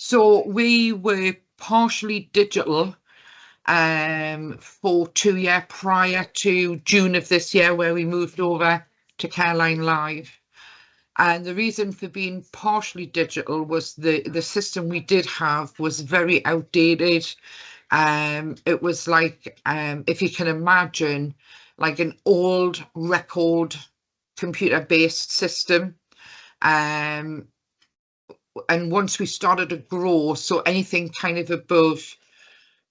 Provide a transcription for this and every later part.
So we were partially digital for 2 years prior to June of this year, where we moved over to CareLineLive. And the reason for being partially digital was the system we did have was very outdated. It was like, if you can imagine, like an old record computer-based system. And once we started to grow, so anything kind of above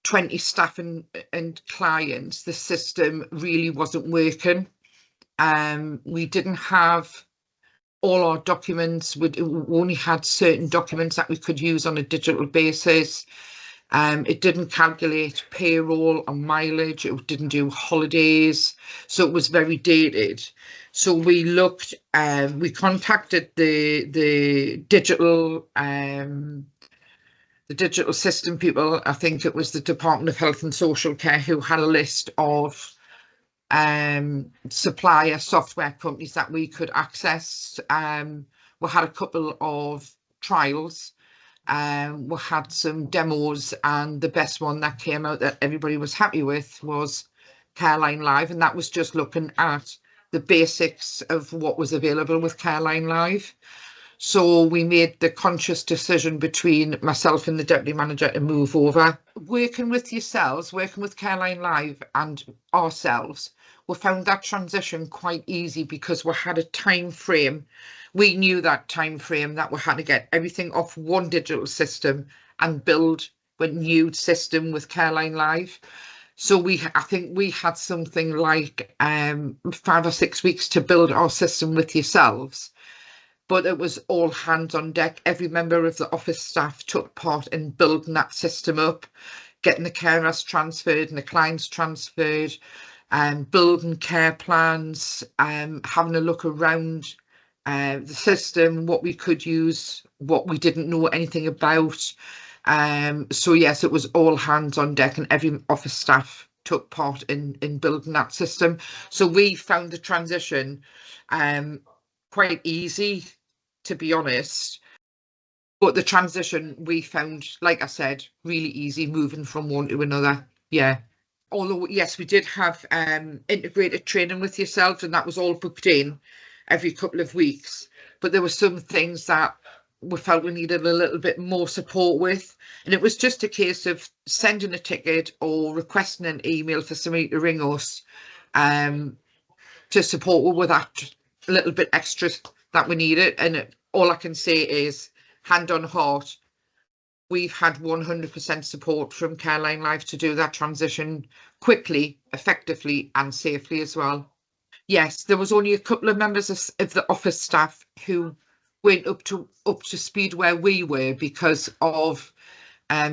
20 staff and clients, the system really wasn't working. We didn't have all our documents. We only had certain documents that we could use on a digital basis. It didn't calculate payroll or mileage. It didn't do holidays. So it was very dated. So we looked, we contacted the digital system people. I think it was the Department of Health and Social Care, who had a list of supplier software companies that we could access. We had a couple of trials. We had some demos, and the best one that came out that everybody was happy with was CareLineLive, and that was just looking at the basics of what was available with CareLineLive. So we made the conscious decision between myself and the deputy manager to move over. Working with yourselves, working with CareLineLive and ourselves, we found that transition quite easy because we had a time frame. We knew that time frame that we had to get everything off one digital system and build a new system with CareLineLive. So I think we had something like 5 or 6 weeks to build our system with yourselves. But it was all hands on deck. Every member of the office staff took part in building that system up, getting the carers transferred and the clients transferred, building care plans, having a look around the system, what we could use, what we didn't know anything about. So yes, it was all hands on deck, and every office staff took part in building that system. So we found the transition quite easy, to be honest. But the transition we found, like I said, really easy, moving from one to another. Yeah. Although, yes, we did have integrated training with yourselves, and that was all booked in every couple of weeks. But there were some things that we felt we needed a little bit more support with. And it was just a case of sending a ticket or requesting an email for somebody to ring us to support with that little bit extra that we needed. And all I can say is, hand on heart, we've had 100% support from CareLineLive to do that transition quickly, effectively and safely as well. Yes, there was only a couple of members of the office staff who weren't up to speed where we were because of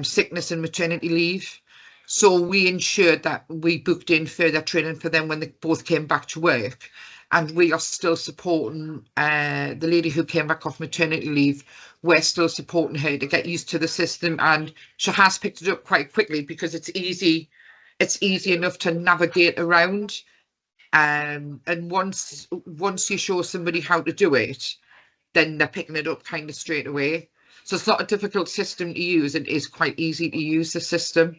sickness and maternity leave. So we ensured that we booked in further training for them when they both came back to work. And we are still supporting the lady who came back off maternity leave. We're still supporting her to get used to the system, and she has picked it up quite quickly because it's easy enough to navigate around. And once you show somebody how to do it, then they're picking it up kind of straight away. So it's not a difficult system to use. It is quite easy to use, the system.